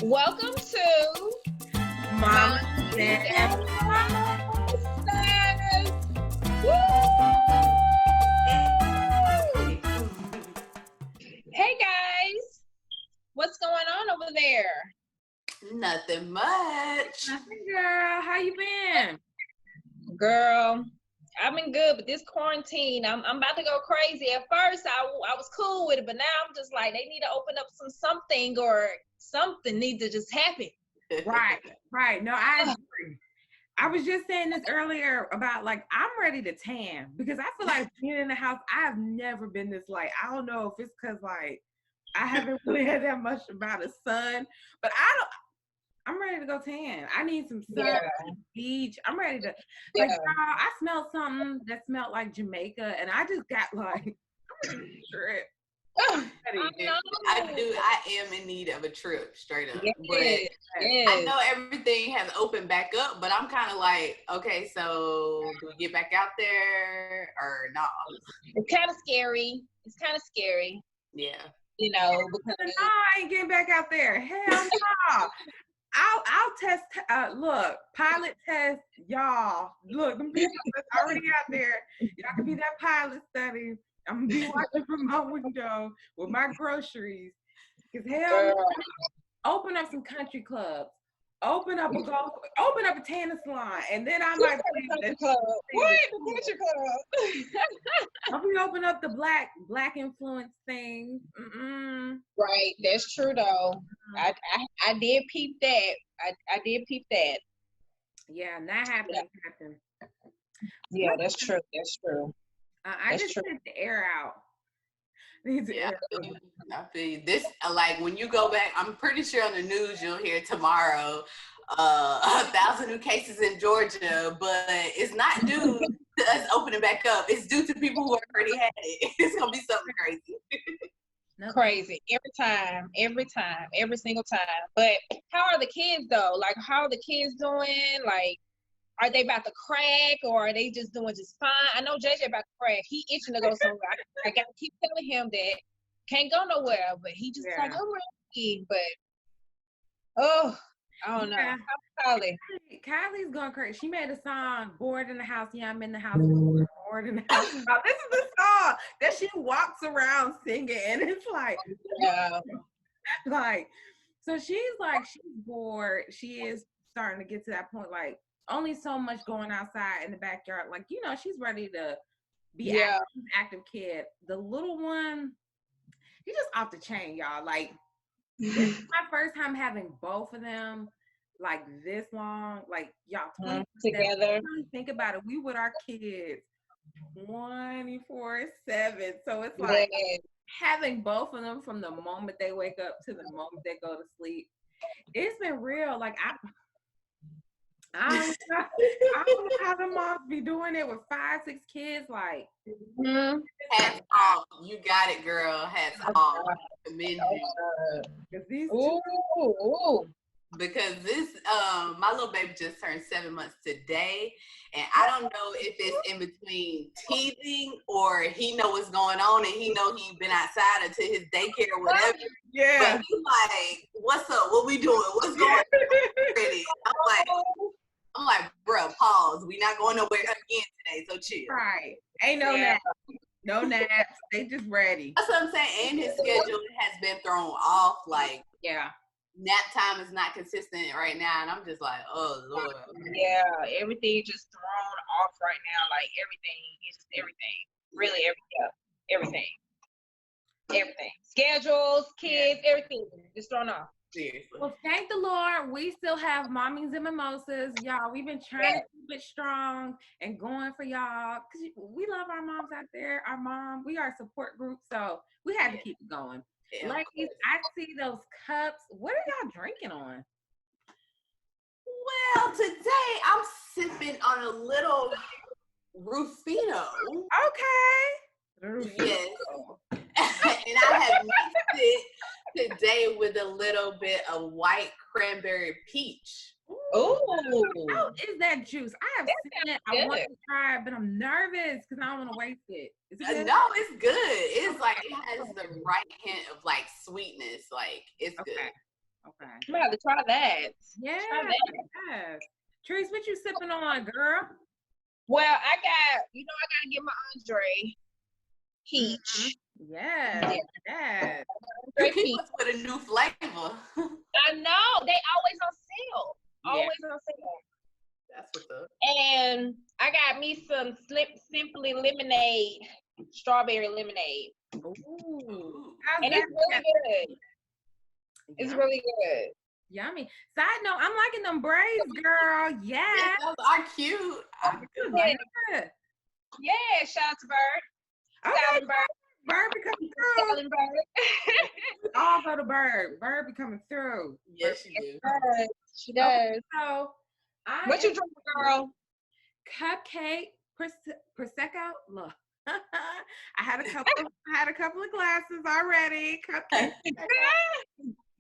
Welcome to Mommies and Mimosas. Woo! Hey guys, what's going on over there? Nothing much. nothing, girl. How you been? Girl, I've been good, but this quarantine, I'm about to go crazy. At first, I was cool with it, but now I'm just like, they need to open up something or something needs to just happen. Right. No, I agree. I was just saying this earlier about like I'm ready to tan because I feel like being in the house, I have never been this light. I don't know if it's because like I haven't really had that much about a sun, but I'm ready to go tan. I need some sun, beach. I'm ready to like girl, I smelled something that smelled like Jamaica and I just got like I'm ready to trip. I am in need of a trip, straight up. Yes. I know everything has opened back up, but I'm kind of like, okay, so do we get back out there or not? It's kind of scary. Yeah. You know, because no, I ain't getting back out there. Hell no. I'll test. Look, pilot test, y'all. Look, them people that's already out there. Y'all can be that pilot study. I'm gonna be watching from my window with my groceries. Cause hell, open up some country clubs. Open up a tanning salon, and then I might country club. What the country club? I'll be open up the black influence things. Right, that's true though. I did peep that. I did peep that. Yeah, and that happened. Yeah, that's true. I just need the air out. I feel this. Like when you go back, I'm pretty sure on the news you'll hear tomorrow 1,000 new cases in Georgia, but it's not due to us opening back up. It's due to people who already had it. It's gonna be something crazy. Crazy every single time. But how are the kids though? Like, how are the kids doing? Like, are they about to crack or are they just doing just fine? I know JJ about to crack. He itching to go somewhere. I gotta keep telling him that can't go nowhere, but he just like, I'm ready. But I don't know. How's Kylie? Kylie's going crazy. She made a song, Bored in the House. Yeah, I'm in the house. Bored in the house. Now, this is the song that she walks around singing. And it's like, like, so she's bored. She is starting to get to that point, like, only so much going outside in the backyard. Like, you know, she's ready to be active kid. The little one, he's just off the chain, y'all. Like, this is my first time having both of them like this long. Like, y'all together. Think about it. We with our kids 24/7. So it's like having both of them from the moment they wake up to the moment they go to sleep. It's been real. Like, I don't know how the moms be doing it with 5, 6 kids. Like, hats off. You got it, girl. Hats off. Commend you. Because this, my little baby just turned 7 months today, and I don't know if it's in between teething or he know what's going on and he know he been outside until his daycare or whatever. Yeah. But he's like, "What's up? What we doing? What's going on?" I'm like, bro, pause. We not going nowhere again today, so chill. Right. Ain't no naps. No naps. They just ready. That's what I'm saying. And his schedule has been thrown off. Like, nap time is not consistent right now. And I'm just like, oh, Lord. Yeah, everything just thrown off right now. Like, everything. Really, everything. Schedules, kids, everything. Just thrown off. Seriously. Well, thank the Lord. We still have Mommies and Mimosas. Y'all, we've been trying to keep it strong and going for y'all. Because we love our moms out there. We are a support group. So we had to keep it going. Yeah, ladies, I see those cups. What are y'all drinking on? Well, today I'm sipping on a little Rufino. Okay. Yes. And I have mixed it today with a little bit of white cranberry peach. Oh, how is that juice? I have seen it. I want to try it, but I'm nervous because I don't want to waste it. Is it good? No, it's good. It's like it has the right hint of like sweetness. Like it's good. Okay. I'm gonna have to try that. Yeah. Try that. Yes. Trees, what you sipping on, girl? Well, I gotta get my Andre peach. Yes. Yes. You Andre keep peach. us with a new flavor. I know they always on sale. Always on sale. That's what's up. And I got me some Simply lemonade, strawberry lemonade. Ooh. And it's really good. It's Yummy. really good. Yummy. Side note, I'm liking them braids, girl. Yeah. Yes, those are cute. Yeah, shout out to Bird. Okay. Styling Bird. Bird be coming through. Styling Bird. All go to Bird. Bird be coming through. Yes, she do. She does. So, What you drinking, girl? Cupcake prosecco. Look, I had a couple of glasses already. Cupcake.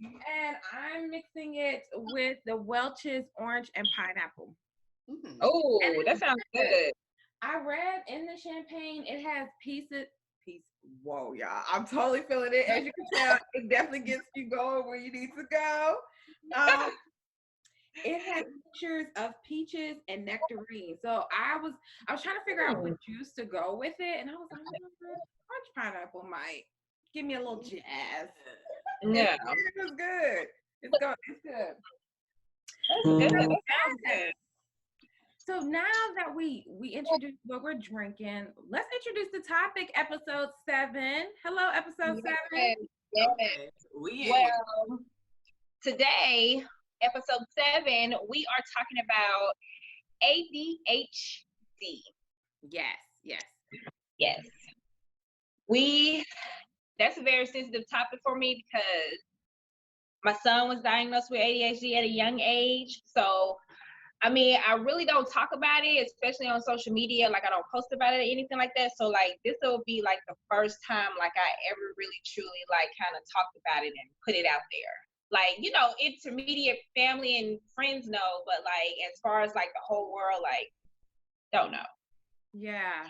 And I'm mixing it with the Welch's orange and pineapple. Oh, that sounds good. I read in the champagne it has pieces. Whoa, y'all! I'm totally feeling it. As you can tell, it definitely gets you going where you need to go. It has pictures of peaches and nectarine. So I was trying to figure out what juice to go with it, and I was like, orange pineapple might give me a little jazz. Yeah, it was good. It's good. That's good. That sounds good. So now that we introduced what we're drinking, let's introduce the topic, episode 7. Hello, episode 7. Yes. Okay. Well, today, episode 7, we are talking about ADHD. Yes. That's a very sensitive topic for me because my son was diagnosed with ADHD at a young age. So, I mean, I really don't talk about it, especially on social media. Like, I don't post about it or anything like that. So, like, this will be, like, the first time, like, I ever really, truly, like, kind of talked about it and put it out there. Like, intermediate family and friends know, but, like, as far as, like, the whole world, like, don't know. Yeah.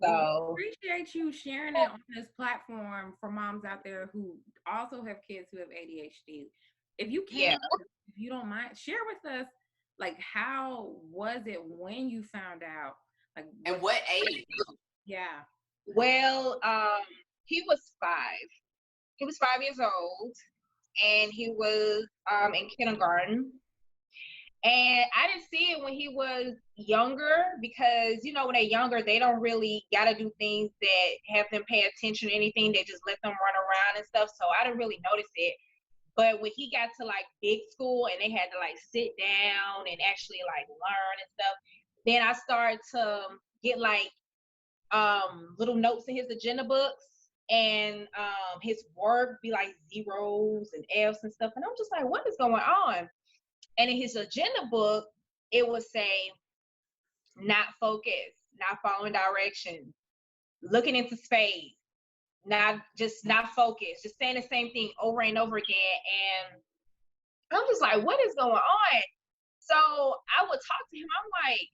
So, we appreciate you sharing it on this platform for moms out there who also have kids who have ADHD. If you can, if you don't mind, share with us, like, how was it when you found out? Like, and what age? Yeah. Well, he was 5. He was 5 years old, and he was in kindergarten. And I didn't see it when he was younger because, when they're younger, they don't really got to do things that have them pay attention to anything. They just let them run around and stuff. So I didn't really notice it. But when he got to, like, big school and they had to, like, sit down and actually, like, learn and stuff, then I started to get, like, little notes in his agenda books. And his work be, like, zeros and F's and stuff. And I'm just like, what is going on? And in his agenda book, it would say, not focused, not following directions, looking into space, not focused, just saying the same thing over and over again. And I'm just like, what is going on? So I would talk to him. I'm like,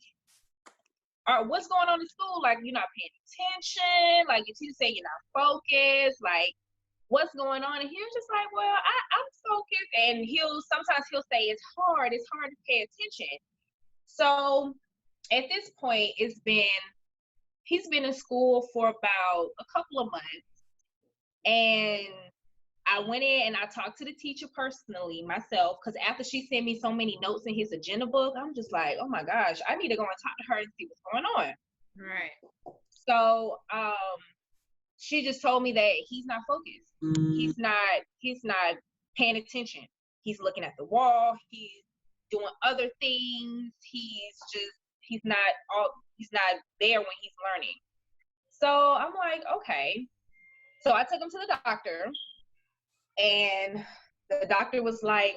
all right, what's going on in school? Like, you're not paying attention. Like, your teacher say you're not focused. Like, what's going on? And he was just like, well, I'm focused. And sometimes he'll say it's hard to pay attention. So at this point, he's been in school for about a couple of months. And I went in and I talked to the teacher personally myself, because after she sent me so many notes in his agenda book, I'm just like, oh my gosh, I need to go and talk to her and see what's going on. Right. So she just told me that he's not focused. He's not paying attention. He's looking at the wall. He's doing other things. He's not there when he's learning. So I'm like, okay. So I took him to the doctor, and the doctor was like,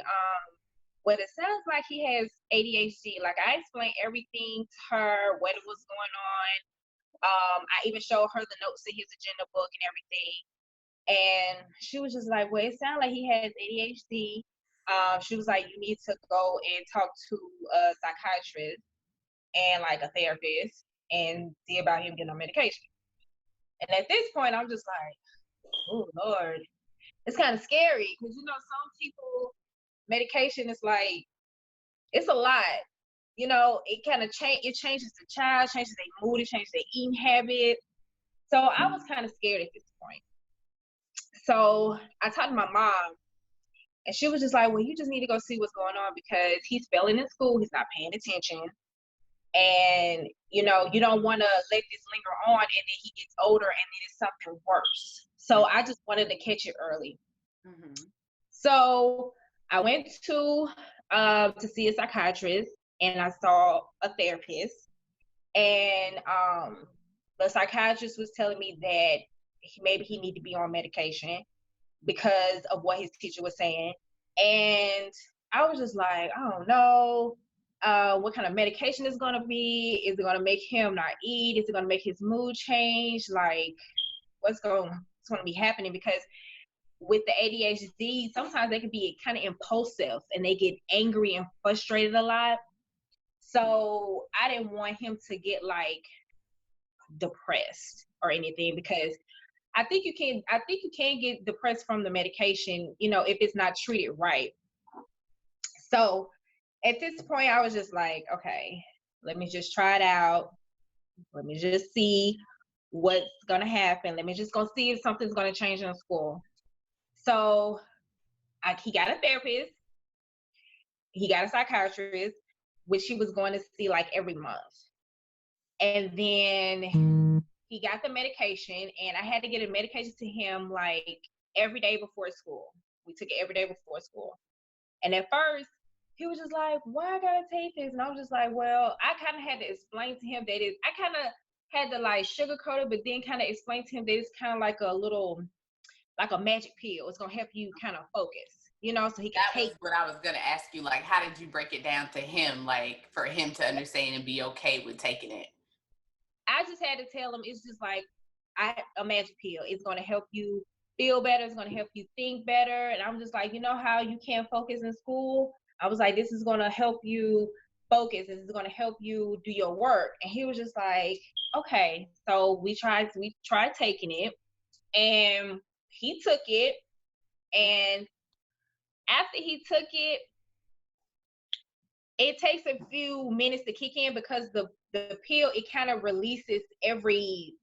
well, it sounds like he has ADHD. Like, I explained everything to her, what was going on. I even showed her the notes in his agenda book and everything. And she was just like, well, it sounds like he has ADHD. She was like, you need to go and talk to a psychiatrist and, like, a therapist and see about him getting on medication. And at this point, I'm just like, oh, Lord. It's kind of scary because, some people, medication is like, it's a lot. You know, it kind of it changes the child, changes their mood, it changes their eating habits. So I was kind of scared at this point. So I talked to my mom, and she was just like, well, you just need to go see what's going on because he's failing in school, he's not paying attention. And, you know, you don't want to let this linger on and then he gets older and then it's something worse. So I just wanted to catch it early. So I went to see a psychiatrist, and I saw a therapist. And the psychiatrist was telling me that maybe he need to be on medication because of what his teacher was saying. And I was just like, I don't know what kind of medication is going to be. Is it going to make him not eat? Is it going to make his mood change? Like, what's going to be happening? Because with the ADHD, sometimes they can be kind of impulsive and they get angry and frustrated a lot. So I didn't want him to get like depressed or anything, because I think you can get depressed from the medication, you know, if it's not treated right. So at this point I was just like, okay, let me just try it out. Let me just see what's gonna happen. Let me just go see if something's gonna change in school. So he got a therapist, he got a psychiatrist, which he was going to see like every month. And then he got the medication, and I had to get a medication to him like every day before school. We took it every day before school. And at first, he was just like, why I gotta take this? And I was just like, well, I kind of had to explain to him that I kind of had to like sugarcoat it, but then kind of explain to him that it's kind of like a little, like a magic pill. It's gonna help you kind of focus, you know, so he can take. That was what I was gonna ask you. Like, how did you break it down to him, like for him to understand and be okay with taking it? I just had to tell him it's just like a magic pill. It's gonna help you feel better. It's gonna help you think better. And I'm just like, you know how you can't focus in school? I was like, this is gonna help you focus. This is gonna help you do your work. And he was just like, okay. So we tried taking it, and he took it. And after he took it, it takes a few minutes to kick in because the pill, it kind of releases every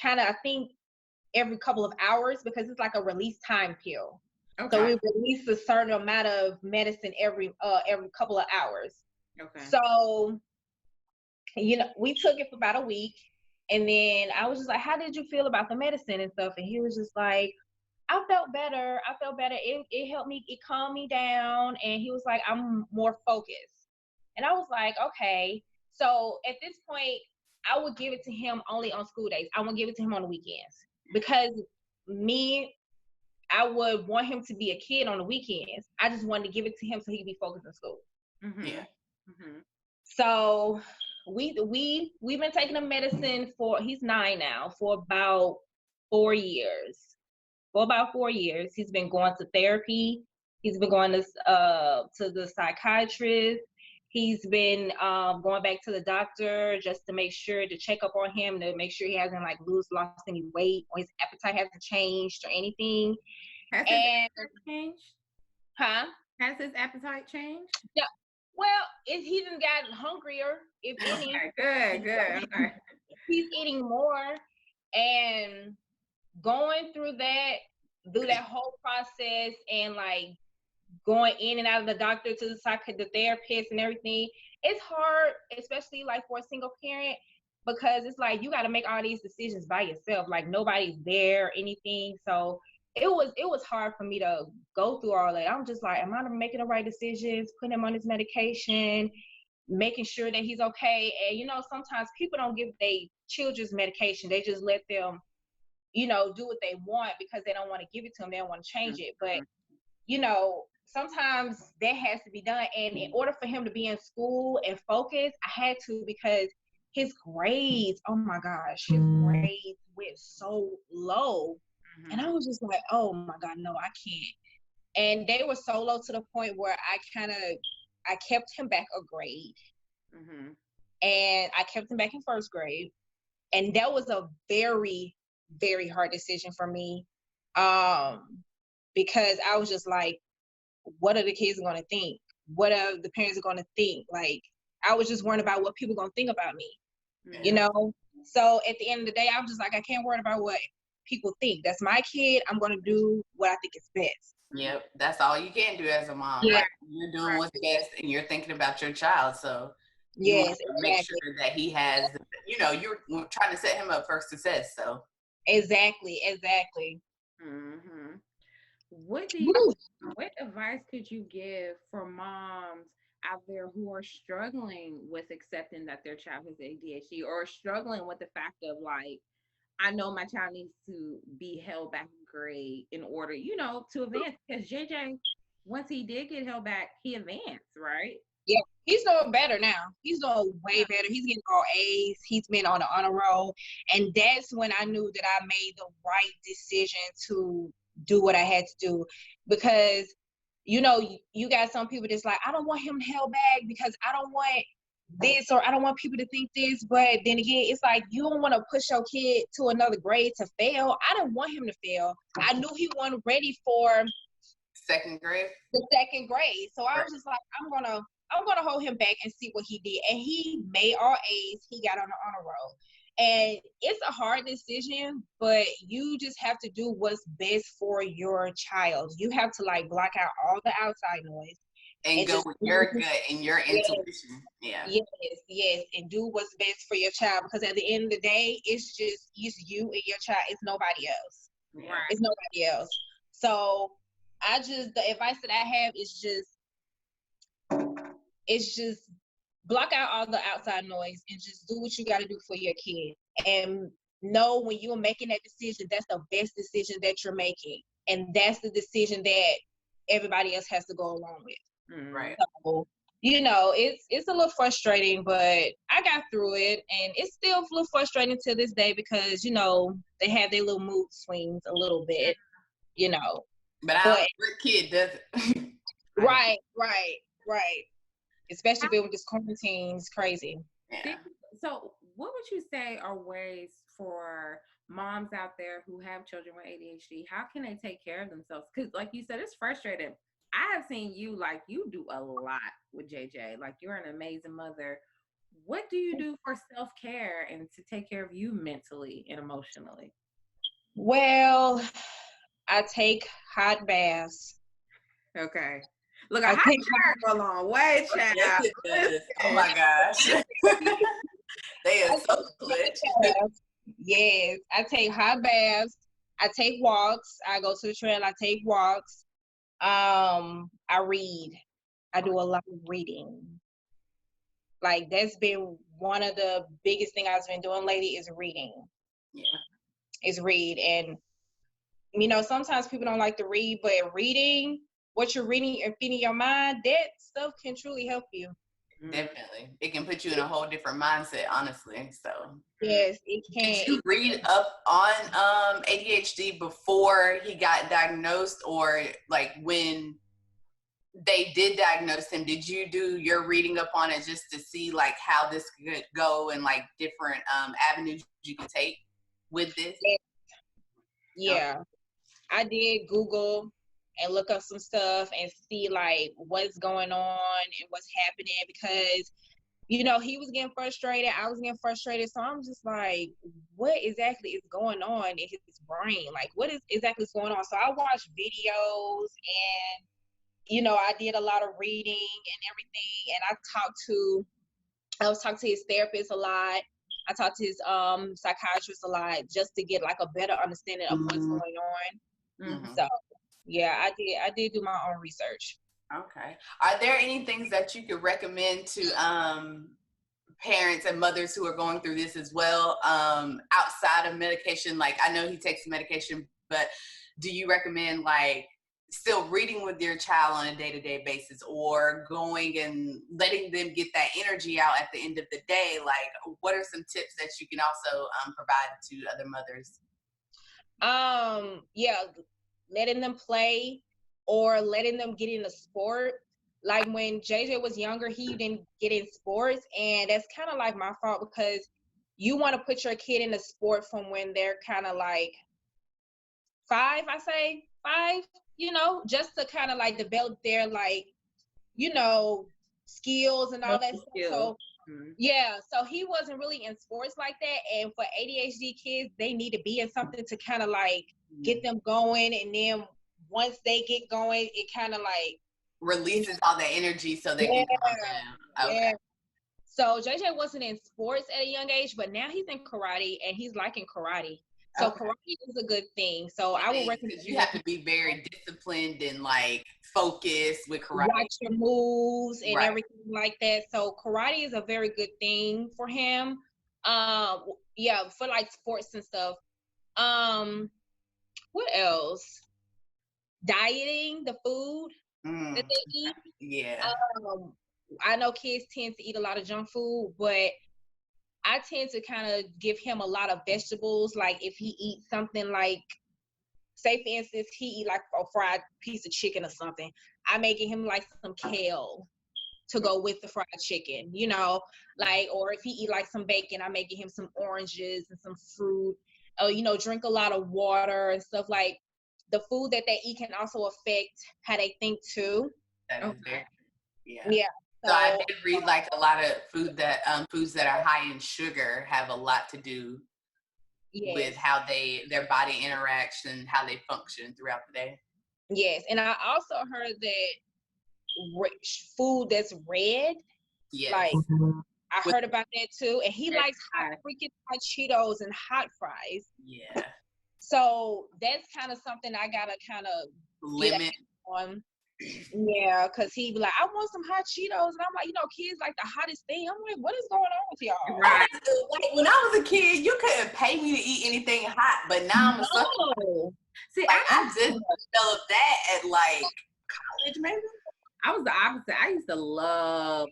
couple of hours, because it's like a release time pill. Okay. So we release a certain amount of medicine every couple of hours. Okay. So, you know, we took it for about a week, and then I was just like, how did you feel about the medicine and stuff? And he was just like, I felt better. It helped me, it calmed me down. And he was like, I'm more focused. And I was like, okay. So at this point, I would give it to him only on school days. I won't give it to him on the weekends, because I would want him to be a kid on the weekends. I just wanted to give it to him so he could be focused in school. Mm-hmm. Yeah. Mm-hmm. So we've been taking the medicine he's 9 now, for about 4 years. For about 4 years, he's been going to therapy. He's been going to the psychiatrist. He's been going back to the doctor just to make sure, to check up on him, to make sure he hasn't like lost any weight, or his appetite hasn't changed or anything. Has his appetite changed? Huh? Has his appetite changed? Yeah. Well, he done got hungrier, if any. Okay, good. Okay. He's eating more, and going through that whole process, and like going in and out of the doctor to the therapist and everything, it's hard, especially like for a single parent, because it's like you got to make all these decisions by yourself. Like nobody's there or anything. So it was hard for me to go through all that. I'm just like, am I making the right decisions? Putting him on his medication, making sure that he's okay. And you know, sometimes people don't give their children's medication. They just let them, you know, do what they want because they don't want to give it to them. They don't want to change it. But you know, sometimes that has to be done. And in order for him to be in school and focus, I had to, because his grades, oh my gosh, his grades went so low. Mm-hmm. And I was just like, oh my God, no, I can't. And they were so low to the point where I kept him back a grade. Mm-hmm. And I kept him back in first grade. And that was a very, very hard decision for me. Because I was just like, what are the kids going to think? What are the parents going to think? Like, I was just worried about what people going to think about me, you know? So at the end of the day, I was just like, I can't worry about what people think. That's my kid. I'm going to do what I think is best. Yep, that's all you can do as a mom. Yeah. Right? You're doing what's best, and you're thinking about your child. So you yes, want to make sure that he has, you're trying to set him up for success. So exactly. Mm-hmm. What advice could you give for moms out there who are struggling with accepting that their child has ADHD, or struggling with the fact of like, I know my child needs to be held back in grade in order, to advance? Because JJ, once he did get held back, he advanced, right? Yeah, he's doing better now. He's doing way better. He's getting all A's. He's been on the honor roll. And that's when I knew that I made the right decision to do what I had to do. Because, you got some people that's like, I don't want him held back because I don't want this, or I don't want people to think this. But then again, it's like, you don't want to push your kid to another grade to fail. I didn't want him to fail. I knew he wasn't ready for second grade. The second grade. So I was just like, I'm gonna hold him back and see what he did. And he made all A's. He got on the honor roll. And it's a hard decision, but you just have to do what's best for your child. You have to like block out all the outside noise. And go with your gut and your intuition. Yeah. Yes. And do what's best for your child, because at the end of the day, it's you and your child. It's nobody else. Right. It's nobody else. So the advice that I have is just block out all the outside noise and just do what you got to do for your kid. And know when you're making that decision, that's the best decision that you're making. And that's the decision that everybody else has to go along with. Right. So, it's a little frustrating, but I got through it. And it's still a little frustrating to this day because, they have their little mood swings a little bit, But our kid doesn't. Right. Especially with this quarantine, it's crazy. Yeah. So what would you say are ways for moms out there who have children with ADHD? How can they take care of themselves? Because like you said, it's frustrating. I have seen you do a lot with JJ. Like, you're an amazing mother. What do you do for self-care and to take care of you mentally and emotionally? Well, I take hot baths. Okay. Look, a hot shower go a long way, child. Yes, it does. Oh my gosh. They are so good. Yes, I take hot baths. I take walks. I go to the trail. I take walks. I read. I do a lot of reading. Like, that's been one of the biggest things I've been doing lately is reading. Yeah. Is read. And, sometimes people don't like to read, but reading, what you're reading and feeding your mind, that stuff can truly help you. Definitely. It can put you in a whole different mindset, honestly. So yes, it can. Did you read up on ADHD before he got diagnosed, or like when they did diagnose him, did you do your reading up on it just to see like how this could go and like different avenues you can take with this? Yeah. I did Google and look up some stuff and see like what's going on and what's happening, because he was getting frustrated, I was getting frustrated, so I'm just like, what exactly is going on in his brain? Like, what is exactly going on? So I watched videos and I did a lot of reading and everything, and I was talking to his therapist a lot. I talked to his psychiatrist a lot just to get like a better understanding of what's going on. Mm-hmm. So yeah, I did do my own research. Okay. Are there any things that you could recommend to parents and mothers who are going through this as well, outside of medication? Like, I know he takes medication, but do you recommend like still reading with your child on a day-to-day basis, or going and letting them get that energy out at the end of the day? Like, what are some tips that you can also provide to other mothers? Yeah, letting them play or letting them get in a sport. Like when JJ was younger, he didn't get in sports, and that's kind of like my fault, because you want to put your kid in a sport from when they're kind of like 5, I say 5. you know, just to kind of like develop their like, you know, skills and all that stuff. So yeah, so he wasn't really in sports like that. And for ADHD kids, they need to be in something to kind of like get them going. And then once they get going, it kind of like releases all the energy so they can calm down. Okay. Yeah. So JJ wasn't in sports at a young age, but now he's in karate and he's liking karate. So karate is a good thing. So I would recommend you have to be very disciplined and like focused with karate. Watch your moves and everything like that. So karate is a very good thing for him. Yeah, for like sports and stuff. What else? Dieting, the food that they eat. Yeah. I know kids tend to eat a lot of junk food, but I tend to kind of give him a lot of vegetables. Like if he eats something like, say for instance, he eat like a fried piece of chicken or something, I may give him like some kale to go with the fried chicken, you know, like, or if he eat like some bacon, I may give him some oranges and some fruit, you know, drink a lot of water and stuff. Like the food that they eat can also affect how they think too. That is very, yeah. So I did read like a lot of foods that are high in sugar have a lot to do with how their body interacts and how they function throughout the day. Yes, and I also heard that food that's red, like I heard about that too. And he likes hot Cheetos and hot fries. Yeah. So that's kind of something I gotta kind of limit on. Yeah, because he be like, I want some hot Cheetos. And I'm like, you know, kids like the hottest thing. I'm like, what is going on with y'all? Right. Like, when I was a kid, you couldn't pay me to eat anything hot, but now I'm a sucker. See, like, I just developed that at like college, maybe. I was the opposite. I used to love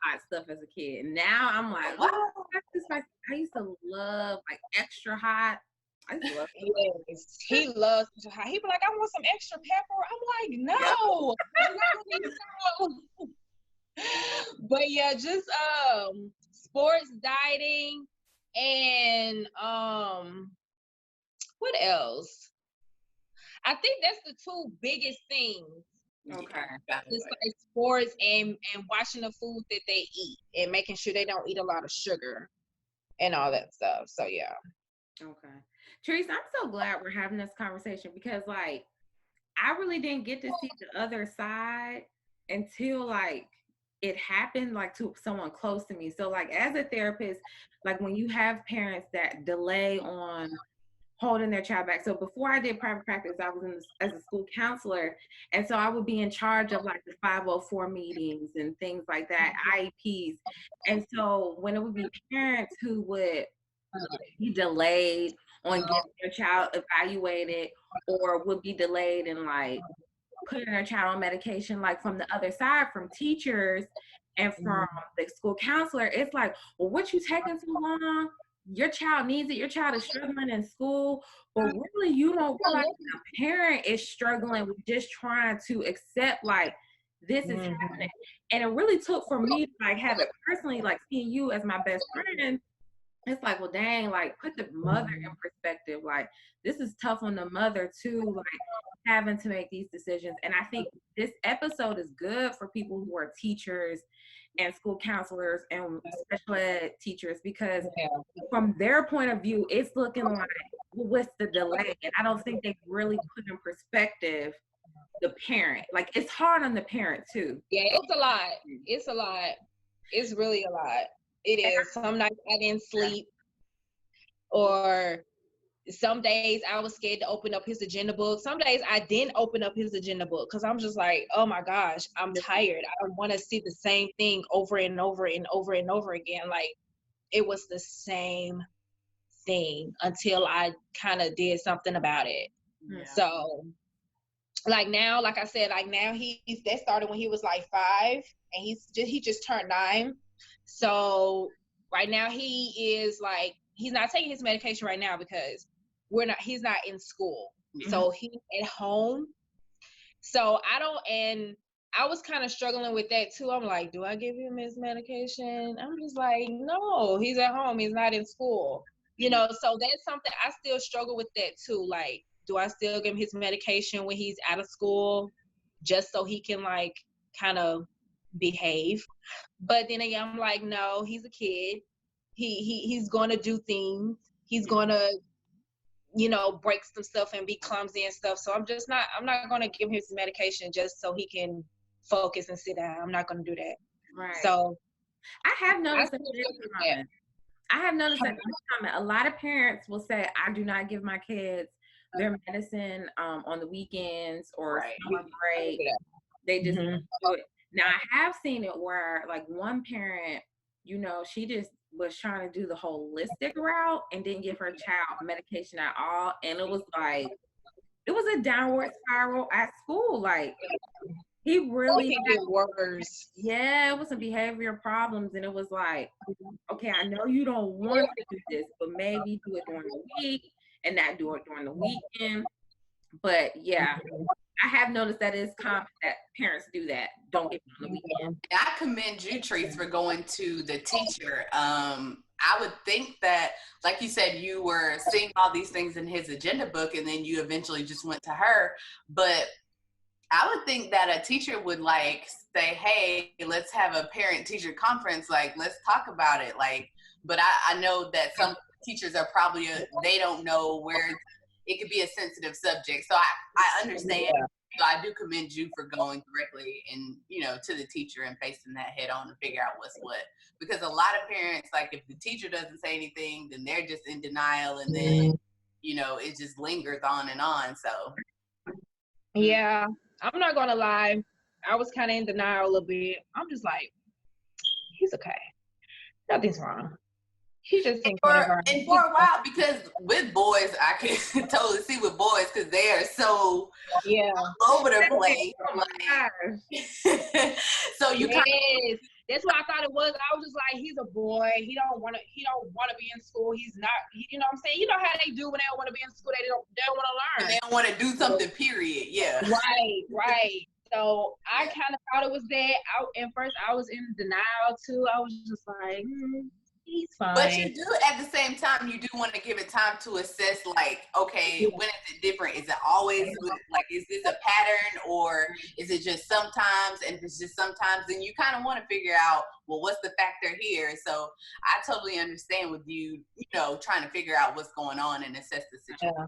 hot stuff as a kid. Now I'm like, oh, I used to love like extra hot. I used to love yes, he loves hot. He be like, I want some extra pepper. I'm like, no. But yeah, just sports, dieting, and what else? I think that's the two biggest things. Okay. Just like sports and watching the food that they eat and making sure they don't eat a lot of sugar and all that stuff. So yeah. Okay. Teresa, I'm so glad we're having this conversation because like I really didn't get to see the other side until like it happened like to someone close to me. So like as a therapist, like when you have parents that delay on holding their child back. So before I did private practice, I was as a school counselor. And so I would be in charge of like the 504 meetings and things like that, IEPs. And so when it would be parents who would be delayed on getting their child evaluated or would be delayed in like putting their child on medication, like from the other side, from teachers and from the school counselor, it's like, well, what you taking so long? Your child needs it. Your child is struggling in school, but really you don't realize the parent is struggling with just trying to accept like this is happening. And it really took for me to like have it personally, like seeing you as my best friend. It's like, well, dang, like put the mother in perspective. Like this is tough on the mother too, like having to make these decisions. And I think this episode is good for people who are teachers and school counselors and special ed teachers, because from their point of view, it's looking like, well, what's the delay? And I don't think they really put in perspective the parent. Like it's hard on the parent too. Yeah, it's a lot. It's a lot. It's really a lot. It is. Some nights I didn't sleep, or some days I was scared to open up his agenda book. Some days I didn't open up his agenda book because I'm just like, oh my gosh, I'm tired. I don't want to see the same thing over and over and over and over again. Like it was the same thing until I kind of did something about it. Yeah. So like now, like I said, like now that started when he was like 5 and he just turned 9. So right now he is like, he's not taking his medication right now because he's not in school. Mm-hmm. So he's at home. So I was kind of struggling with that too. I'm like, do I give him his medication? I'm just like, no, he's at home. He's not in school. You know, so that's something I still struggle with that too. Like, do I still give him his medication when he's out of school just so he can like kind of behave? But then again, I'm like, no, he's a kid. He's going to do things. He's going to, you know, break some stuff and be clumsy and stuff. So I'm not going to give him his medication just so he can focus and sit down. I'm not going to do that. Right. So I have noticed that common. A lot of parents will say, I do not give my kids their medicine on the weekends or summer break. They just do it. Now, I have seen it where, like, one parent, you know, she just was trying to do the holistic route and didn't give her child medication at all. And it was like, it was a downward spiral at school. Like, he really get worse. Yeah, it was some behavioral problems. And it was like, okay, I know you don't want to do this, but maybe do it during the week and not do it during the weekend. But yeah, I have noticed that it's common that parents do that. Don't give them on the weekend. I commend you, Trees, for going to the teacher. I would think that, like you said, you were seeing all these things in his agenda book and then you eventually just went to her. But I would think that a teacher would like say, hey, let's have a parent-teacher conference. Like, let's talk about it. Like, but I know that some teachers are probably, they don't know where it could be a sensitive subject. So I understand. Yeah. So I do commend you for going directly and, you know, to the teacher and facing that head on to figure out what's what. Because a lot of parents, like, if the teacher doesn't say anything, then they're just in denial. And then, you know, it just lingers on and on. So. Yeah, I'm not going to lie. I was kind of in denial a little bit. I'm just like, he's okay. Nothing's wrong. He just thinks for a while, because with boys, I can totally see with boys because they are so all over the place. So you kind of. That's what I thought it was. I was just like, he's a boy. He don't want to be in school. He's not. You know what I'm saying? You know how they do when they don't want to be in school. They don't want to learn. They don't want to do something. Period. Yeah. Right. So I kind of thought it was that. And first, I was in denial too. I was just like, he's fine. But you do, at the same time, you do want to give it time to assess, like, okay, when is it different? Is it always, like, is this a pattern or is it just sometimes? And if it's just sometimes, then you kind of want to figure out, well, what's the factor here? So I totally understand with you, you know, trying to figure out what's going on and assess the situation.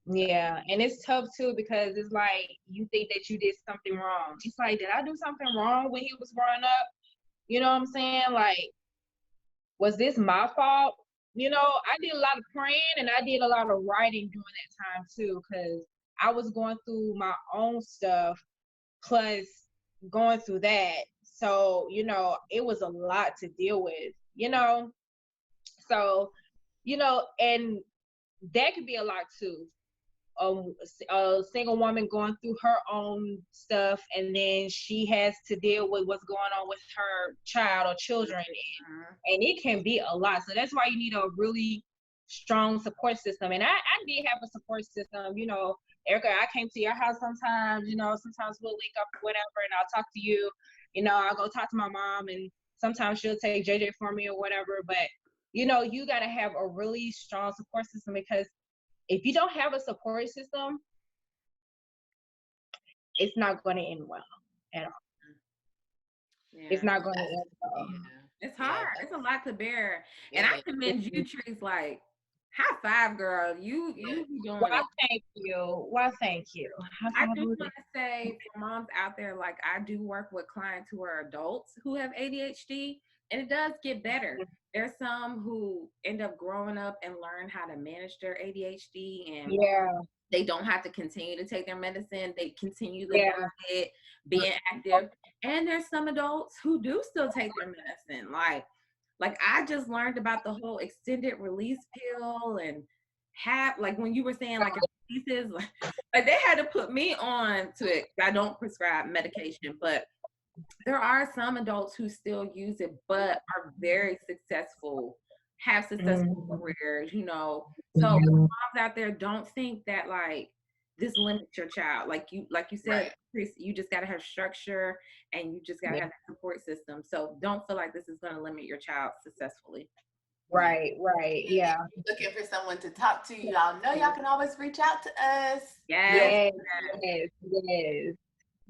Yeah, and it's tough too because it's like you think that you did something wrong. It's like, did I do something wrong when he was growing up? You know what I'm saying? Like, was this my fault? You know, I did a lot of praying and I did a lot of writing during that time too, because I was going through my own stuff plus going through that. So, you know, it was a lot to deal with, you know? So, you know, and that could be a lot too. A single woman going through her own stuff, and then she has to deal with what's going on with her child or children, and it can be a lot. So that's why you need a really strong support system. And I did have a support system. You know, Erica, I came to your house sometimes. You know, sometimes we'll link up or whatever, and I'll talk to you. You know, I'll go talk to my mom, and sometimes she'll take JJ for me or whatever. But you know, you got to have a really strong support system, because if you don't have a support system, it's not going to end well at all. Yeah. It's not going to end well. It's hard. It's a lot to bear. And I commend you, Trees. Like, high five, girl. You doing Why, thank you. Why, thank you. I just want to say for moms out there, like, I do work with clients who are adults who have ADHD, and it does get better. There's some who end up growing up and learn how to manage their ADHD, and they don't have to continue to take their medicine. They continue to it, being active. And there's some adults who do still take their medicine. Like I just learned about the whole extended release pill, and like when you were saying like pieces, like they had to put me on to it. I don't prescribe medication, but there are some adults who still use it, but are very successful, have successful careers, you know. So moms out there, don't think that like this limits your child. Like you said, Chris, you just gotta have structure and you just gotta have that support system. So don't feel like this is gonna limit your child successfully. Right, yeah. If you're looking for someone to talk to, y'all know y'all can always reach out to us. Yes.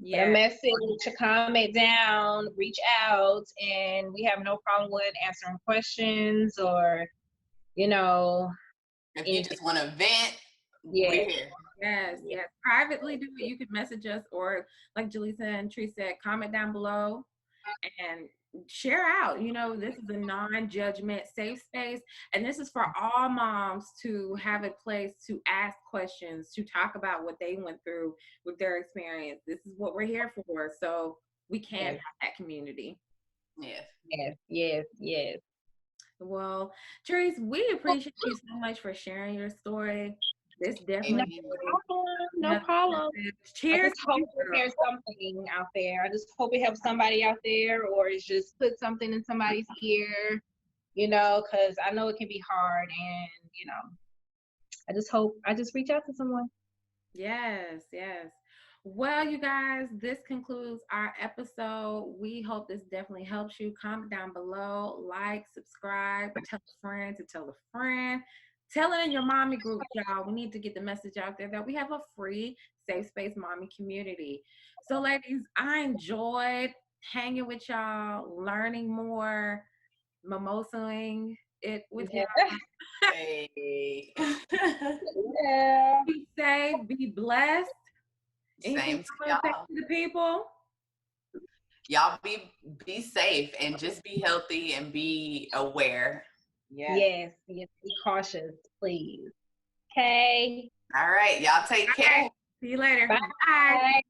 Put a message, a comment down, reach out, and we have no problem with answering questions or, you know. If you just want to vent, we're here. Yes. Privately do it. You could message us, or like Jaleesa and Tree said, comment down below and share out. This is a non-judgment safe space, and this is for all moms to have a place to ask questions, to talk about what they went through with their experience. This is what we're here for, so we can have that community. Yes. Well, Therese, we appreciate you so much for sharing your story. This definitely no problem. Cheers. I just hope there's something out there. I just hope it helps somebody out there, or it's just put something in somebody's ear, because I know it can be hard, and I just reach out to someone. Yes. Well, you guys, this concludes our episode. We hope this definitely helps you. Comment down below, like, subscribe, tell a friend to tell a friend. Tell it in your mommy group, y'all. We need to get the message out there that we have a free safe space mommy community. So, ladies, I enjoyed hanging with y'all, learning more, mimosaing it with y'all. Hey. Be safe, be blessed. Same to y'all. To the people. Y'all be safe and just be healthy and be aware. Yes. Be cautious, please. Okay. All right. Y'all take care. See you later. Bye. Bye.